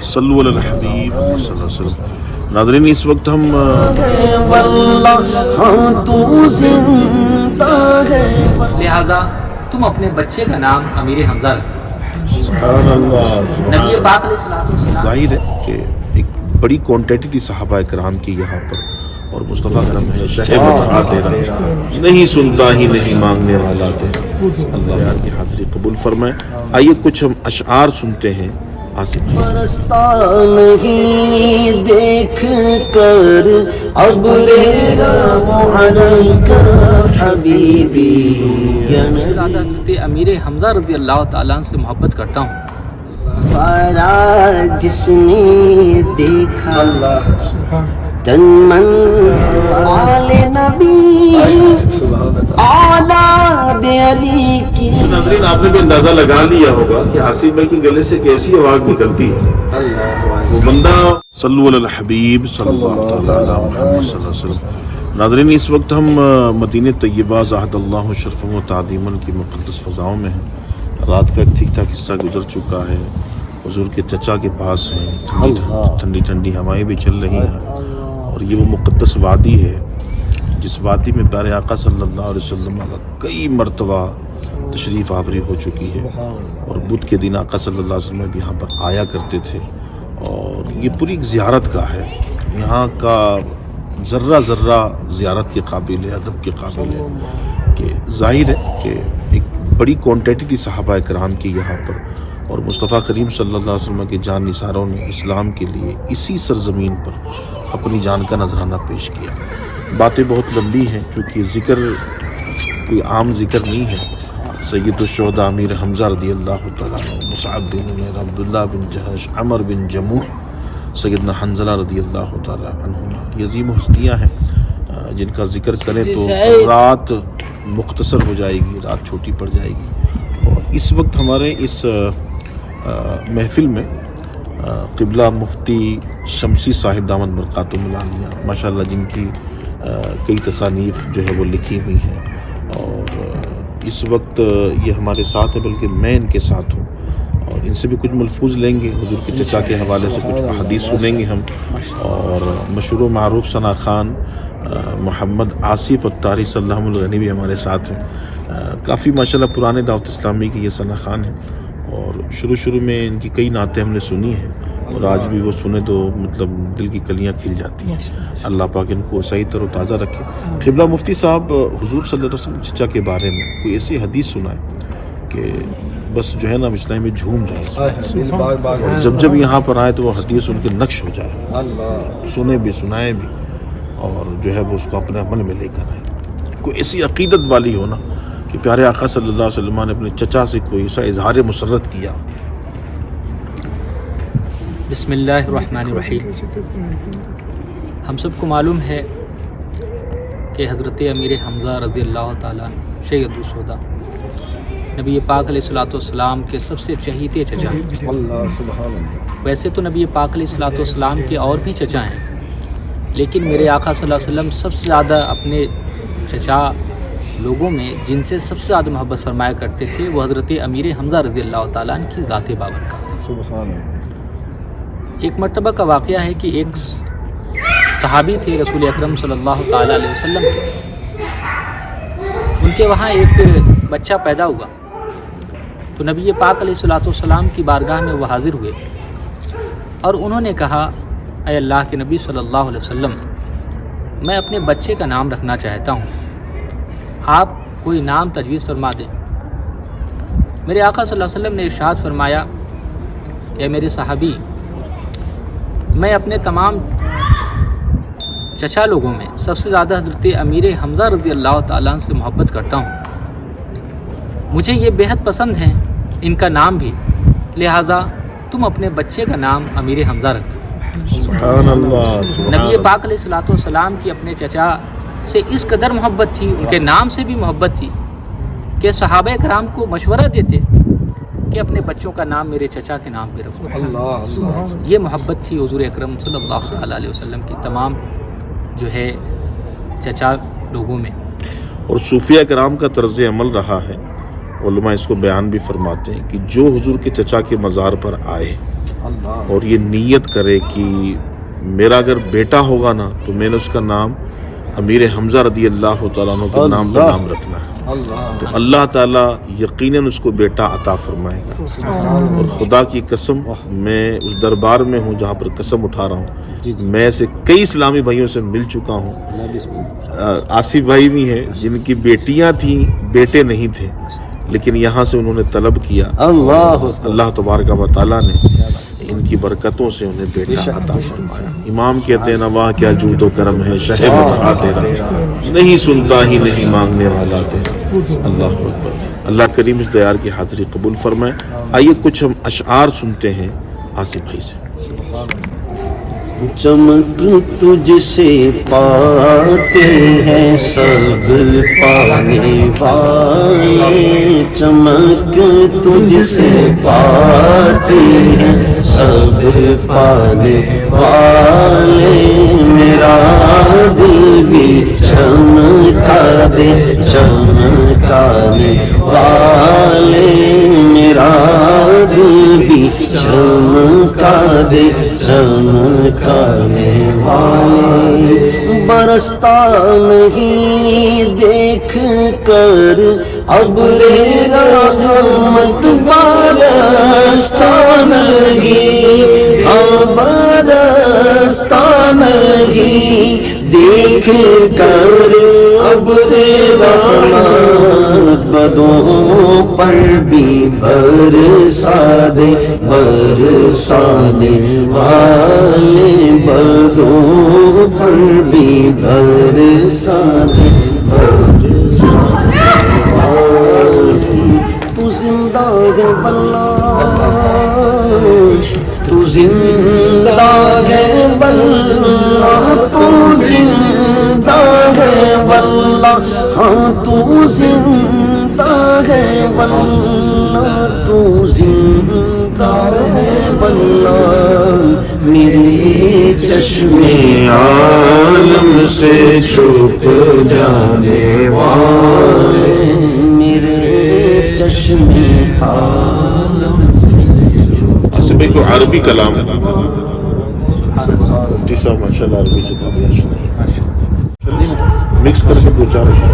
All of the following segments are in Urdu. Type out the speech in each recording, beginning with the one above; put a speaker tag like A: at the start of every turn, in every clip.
A: صلو علی الحبیب صلی اللہ علیہ وسلم۔ ناظرین اس وقت ہم
B: لہٰذا تم اپنے بچے کا نام امیر حمزہ رکھو۔
A: سبحان اللہ
B: نبی پاک علیہ الصلوۃ والسلام
A: ظاہر ہے کہ ایک بڑی کوانٹٹی تھی صحابہ کرام کی یہاں پر، اور مصطفیٰ کرم شہ متحا تیرا نہیں سنتا ہی نہیں مانگنے والا تیرا۔ اللہ یار کی حاضری قبول فرمائے۔ آئیے کچھ ہم اشعار سنتے ہیں آصف جی۔
C: برستا نہیں دیکھ کر ابر علیک حبیبی
B: زیادہ حضرت امیر حمزہ رضی اللہ تعالیٰ عنہ سے محبت کرتا ہوں۔
C: پارا جس نے دیکھا تن من آل نبی اولاد علی کی۔
A: ناظرین آپ نے بھی اندازہ لگا لیا ہوگا کہ آصف بھائی کے گلے سے کیسی آواز نکلتی ہے۔ وہ بندہ صلو علی الحبیب صلی اللہ علیہ وسلم۔ ناظرین اس وقت ہم مدینہ طیبہ زاہد اللہ شرفا و تعظیما کی مقدس فضاؤں میں ہیں۔ رات کا ایک ٹھیک ٹھاک حصہ گزر چکا ہے، حضور کے چچا کے پاس ہیں، ٹھنڈی ٹھنڈی ہوائیں بھی چل رہی ہیں، اور یہ وہ مقدس وادی ہے جس وادی میں پیارے آقا صلی اللہ علیہ وسلم کا کئی مرتبہ تشریف آوری ہو چکی ہے، اور بدھ کے دن آقا صلی اللہ علیہ وسلم بھی یہاں پر آیا کرتے تھے، اور یہ پوری ایک زیارت گاہ ہے۔ یہاں کا ذرہ ذرہ زیارت کے قابل ہے، ادب کے قابل ہے، کہ ظاہر ہے کہ ایک بڑی کوانٹٹی تھی صحابہ کرام کی یہاں پر، اور مصطفیٰ کریم صلی اللہ علیہ وسلم کے جان نثاروں نے اسلام کے لیے اسی سرزمین پر اپنی جان کا نذرانہ پیش کیا۔ باتیں بہت لمبی ہیں چونکہ ذکر کوئی عام ذکر نہیں ہے۔ سید الشہداء امیر حمزہ رضی اللہ تعالیٰ عنہ، مصعب بن عمیر، عبداللہ بن جہش، عمر بن جموح، سیدنا حنظلہ رضی اللہ تعالیٰ عنہما، یہ عظیم ہستیاں ہیں جن کا ذکر کریں تو رات مختصر ہو جائے گی، رات چھوٹی پڑ جائے گی۔ اور اس وقت ہمارے اس محفل میں قبلہ مفتی شمسی صاحب دامت برکاتہ العالیہ ماشاءاللہ، جن کی کئی تصانیف جو ہے وہ لکھی ہوئی ہیں، اور اس وقت یہ ہمارے ساتھ ہے، بلکہ میں ان کے ساتھ ہوں، اور ان سے بھی کچھ ملفوظ لیں گے، حضور کے چچا کے حوالے سے کچھ احادیث سنیں گے ہم، اور مشہور و معروف ثنا خان محمد آصف الطاری صلی اللہ الغنی بھی ہمارے ساتھ ہیں۔ کافی ماشاءاللہ پرانے دعوت اسلامی کے یہ ثنا خان ہیں، اور شروع میں ان کی کئی نعتیں ہم نے سنی ہیں، اور آج بھی وہ سنے تو مطلب دل کی کلیاں کھل جاتی ہیں۔ اللہ پاک ان کو صحیح تر و تازہ رکھے۔ قبلہ مفتی صاحب حضور صلی اللہ علیہ وسلم چچا کے بارے میں کوئی ایسی حدیث سنائے کہ بس جو ہے نا اسلام میں جھوم جائے، جب یہاں پر آئے تو وہ حدیث ان کے نقش ہو جائے، سنے بھی سنائے بھی، اور جو ہے وہ اس کو اپنے عمل میں لے کر آئے۔ کوئی ایسی عقیدت والی ہو نا کہ پیارے آقا صلی اللہ علیہ وسلم نے اپنے چچا سے کوئی ایسا اظہار مسرت کیا۔
B: بسم اللہ الرحمن الرحیم۔ ہم سب کو معلوم ہے کہ حضرت امیر حمزہ رضی اللہ تعالیٰ عنہ سید الشہداء نبی پاک علیہ الصلوۃ والسلام کے سب سے چہیتے چچا ہیں۔ ویسے تو نبی پاک علیہ الصلوۃ والسلام کے اور بھی چچا ہیں، لیکن میرے آقا صلی اللہ علیہ وسلم سب سے زیادہ اپنے چچا لوگوں میں جن سے سب سے زیادہ محبت فرمایا کرتے تھے وہ حضرت امیر حمزہ رضی اللہ تعالیٰ عنہ کی ذات بابرکات۔ ایک مرتبہ کا واقعہ ہے کہ ایک صحابی تھے رسول اکرم صلی اللہ تعالیٰ علیہ وسلم کے، ان کے وہاں ایک بچہ پیدا ہوا، تو نبی پاک علیہ الصلوۃ والسلام کی بارگاہ میں وہ حاضر ہوئے، اور انہوں نے کہا، اے اللہ کے نبی صلی اللہ علیہ وسلم، میں اپنے بچے کا نام رکھنا چاہتا ہوں، آپ کوئی نام تجویز فرما دیں۔ میرے آقا صلی اللہ علیہ وسلم نے ارشاد فرمایا، اے میرے صحابی، میں اپنے تمام چچا لوگوں میں سب سے زیادہ حضرت امیر حمزہ رضی اللہ تعالیٰ عنہ سے محبت کرتا ہوں، مجھے یہ بہت پسند ہیں، ان کا نام بھی، لہٰذا تم اپنے بچے کا نام امیر حمزہ رکھ دو۔
A: سبحان اللہ۔
B: نبی پاک علیہ الصلوۃ والسلام کی اپنے چچا سے اس قدر محبت تھی، ان کے نام سے بھی محبت تھی، کہ صحابہ کرام کو مشورہ دیتے کہ اپنے بچوں کا نام میرے چچا کے نام پہ رکھو۔ یہ محبت تھی حضور اکرم صلی اللہ علیہ وسلم کی تمام جو ہے چچا لوگوں میں۔
A: اور صوفیہ کرام کا طرز عمل رہا ہے، علماء اس کو بیان بھی فرماتے ہیں کہ جو حضور کے چچا کے مزار پر آئے اور یہ نیت کرے کہ میرا اگر بیٹا ہوگا نا تو میں نے اس کا نام امیر حمزہ رضی اللہ تعالیٰ عنہ کے نام پر نام رکھنا ہے، تو اللہ تعالیٰ یقیناً اس کو بیٹا عطا فرمائے گا۔ اور خدا کی قسم میں اس دربار میں ہوں جہاں پر قسم اٹھا رہا ہوں، میں ایسے کئی اسلامی بھائیوں سے مل چکا ہوں، آصف بھائی بھی ہیں جن کی بیٹیاں تھیں، بیٹے نہیں تھے، لیکن یہاں سے انہوں نے طلب کیا، اللہ تبارک و تعالیٰ نے ان کی برکتوں سے انہیں بیٹا عطا فرمایا۔ امام کہتے ہیں نا واہ کیا جود و کرم ہے شہ بتا تیرا، نہیں سنتا ہی نہیں مانگنے والا تیرا۔ اللہ اکبر۔ اللہ کریم اس دیار کی حاضری قبول فرمائے۔ آئیے کچھ ہم اشعار سنتے ہیں آصف بھائی سے۔
C: چمک تجھ سے پاتے ہیں سب پانے والے، چمک تجھ سے پاتے ہیں سب پانے والے، میرا دل بھی چمکا دے چمکانے والے، میرا دل بھی چمکا دے چمکانے والے، برستا نہیں دیکھ کر ابر رحمت، برستا نہیں برستا نہیں دیکھ کر ابر رحمت، بدوں پر بھی برسا دے برسانے والے، بدوں پر بھی برسا دے برسانے والے، تو زندہ ہے واللہ، تو زندہ ہے واللہ، تو زندہ ہے واللہ، ہاں تو زندہ ہے واللہ، تو زندہ ہے واللہ، میرے چشمے عالم سے چھپ جانے والے، میرے چشمے عالم سے
A: آصف بھائی کو عربی کلام مفتی صاحب ماشاء اللہ عربی سے کافی مکس کر کے دو چار اشعار۔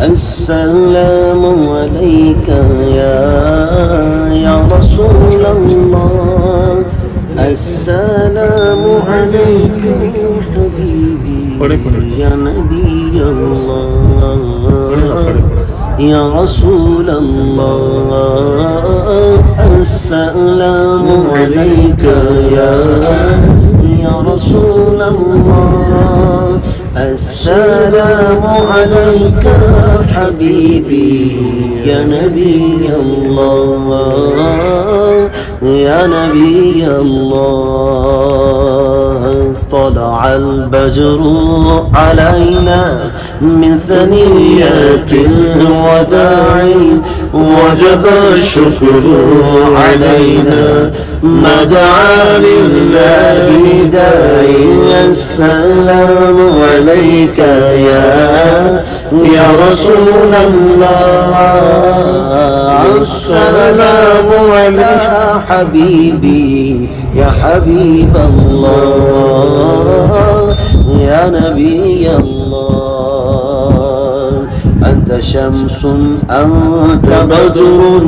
C: السلام علیک یا رسول اللہ، السلام علیک یا حبیبی یا نبی اللہ یا رسول اللہ، السلام علیک یا رسول اللہ، السلام علیک حبیبی یا نبی اللہ یا نبی اللہ، طلع البدر علينا من ثنيات الوداع، وجب الشكر علينا ما دعا لله داعي، السلام عليك يا رسول الله، السلام عليك حبيبي يا حبيب الله يا نبي الله، أنت شمس أنت بدر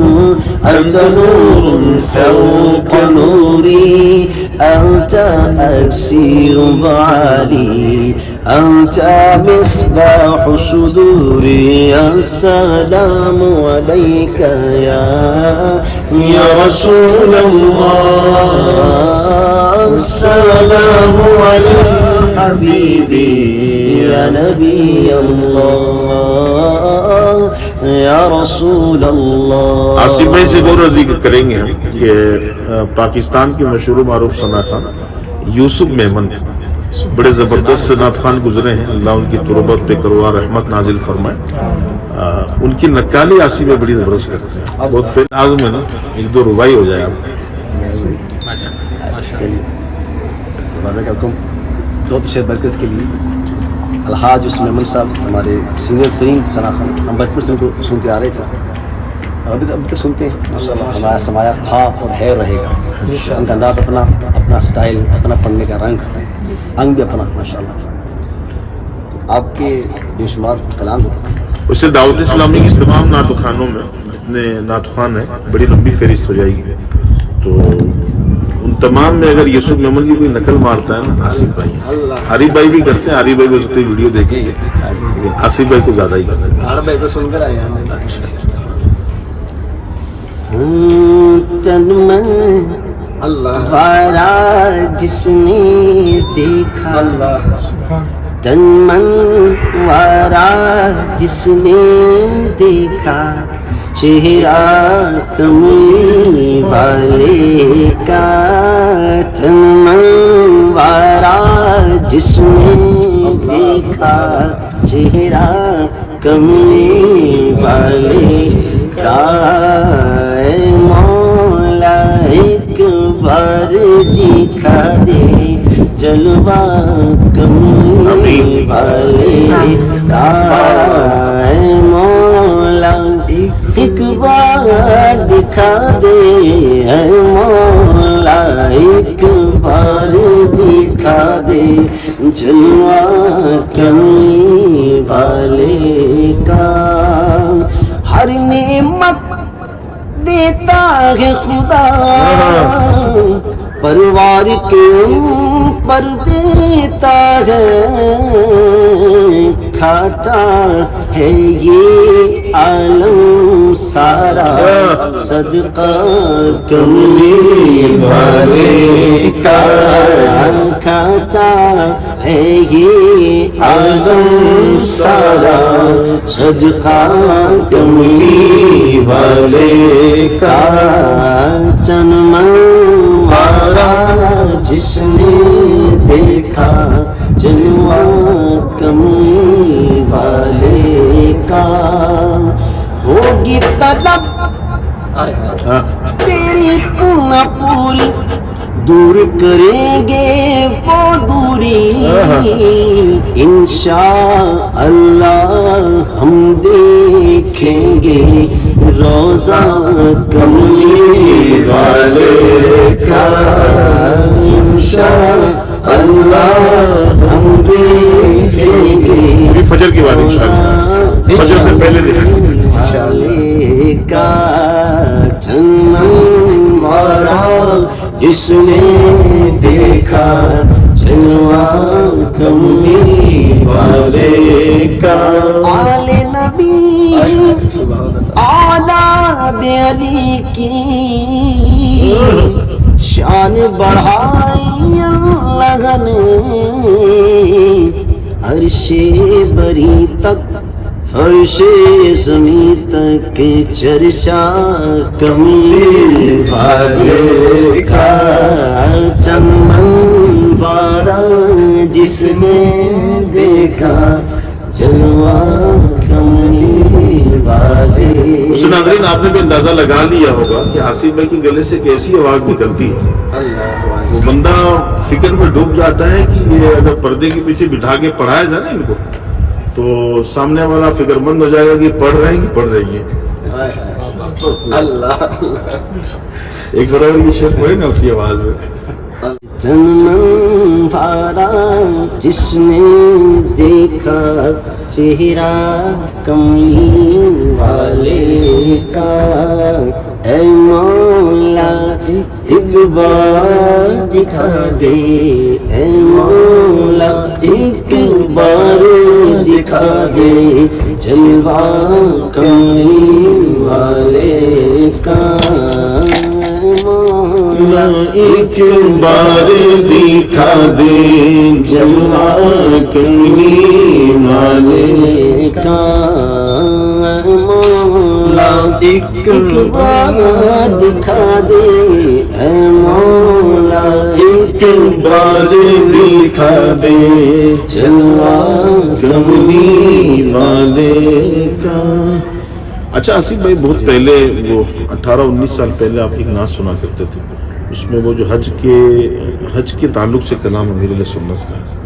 C: أنت نور فوق نوري، أنت أكسير بعلي أنت مصباح صدوري، السلام عليك يا رسول الله، السلام عليك حبيبي يا نبي الله يا رسول الله۔
A: آصف بھائی سے غور ذکر کریں گے ہم کہ پاکستان کے مشہور و معروف صنعت خان یوسف میمن بڑے زبردست صنعت خان گزرے ہیں، اللہ ان کی تربت پہ کروڑ رحمت نازل فرمائے۔ ان کی نقالی آصف میں بڑی زبردست کرتے ہیں، بہت پہلے آزم ہے نا، ایک دو ربائی ہو جائے آپ۔
D: دو شیر برکت کے لیے الحاج یوسف میمن صاحب ہمارے سینئر ترین صنعت خان، ہم بچپن سے ان کو سنتے آ رہے تھے اور ابھی تک سنتے ہیں، ماشاء اللہ ہمارا سمایا تھا اور ہے رہے گا۔ ان کا انداز اپنا، اپنا سٹائل، اپنا پڑھنے کا رنگ بھی اپنا ماشاءاللہ. آپ کے بے شمار کلام ہیں.
A: اسے دعوت اسلامی کی تمام نعت خوانوں میں جتنے نعت خوان ہیں بڑی لمبی فہرست ہو جائے گی، تو ان تمام میں اگر یوسف میمن کی کوئی نقل مارتا ہے نا آصف بھائی، عارف بھائی بھی کرتے ہیں، عارف بھائی کو سکتے ویڈیو دیکھیں گے، لیکن آصف بھائی کو زیادہ ہی کرتے ہیں.
D: بھائی کو سن کر آئے ہیں. تن من وارا جس نے دیکھا، تن من وارا جس نے دیکھا، چہرہ کملی والے کا، تن من وارا جس نے دیکھا، چہرہ کملی والے کا، اے مولا ایک بار دکھا دے جلوہ کملی والے کا، اے مولا ایک بار دکھا دے، اے مولا ایک بار دکھا دے جلوہ کملی والے کا. ہر نعمت دیتا ہے خدا، پروار کے پر دیتا ہے، کھاتا ہے یہ عالم سارا صدقہ کملی والے کا، کھاتا ہے یہ عالم سارا صدقہ کملی والے کا. چن من وارا جس نے دیکھا، جلوہ کملی والے کا. ہوگی طلب تیری نہ پوری، دور کریں گے وہ دوری، انشاءاللہ ہم دیکھیں گے روزہ کملی والے کا، انشاءاللہ ہم دیکھیں گے.
A: فجر کی بات انشاءاللہ، فجر سے پہلے دیکھیں گے
C: کا. چنن وارا جس نے دیکھا، جلوہ کملی والے کا. آل نبی اولاد علی کی شان بڑھائی اللہ نے، عرش بری تک فرش زمین تک چرچا کملی والے کا. چمن وارا جس نے دیکھا، جلوہ کملی والے.
A: اس ناظرین آپ نے بھی اندازہ لگا لیا ہوگا کہ آصف بھائی کے گلے سے کیسی آواز نکلتی ہے. وہ بندہ فکر میں ڈوب جاتا ہے کہ یہ اگر پردے کے پیچھے بٹھا کے پڑھایا جائے نا ان کو، تو سامنے والا فکر مند ہو جائے گا کہ پڑھ رہے ہیں کہ پڑھ رہی ہے. اللہ ایک بار یہ شعر پڑھے نا اسی آواز میں.
C: تن من وارا جس نے دیکھا، چہرہ کملی والے کا، اے مولا ایک بار دکھا دے، اے مولا ایک بار دکھا دے جلوہ کملی والے کا.
A: ایک بار دکھا دے جلوہ کملی والے
C: کا. مولا ایک بار دکھا دے، اے مولا ایک
A: بار دکھا دے
C: جلوہ
A: کملی والے کا. اچھا آصف بھائی، بہت پہلے وہ 18-19 سال پہلے آپ ایک نعت سنا کرتے تھے، اس میں وہ جو حج کے تعلق سے کلام امیر علیہ سنت کا ہے،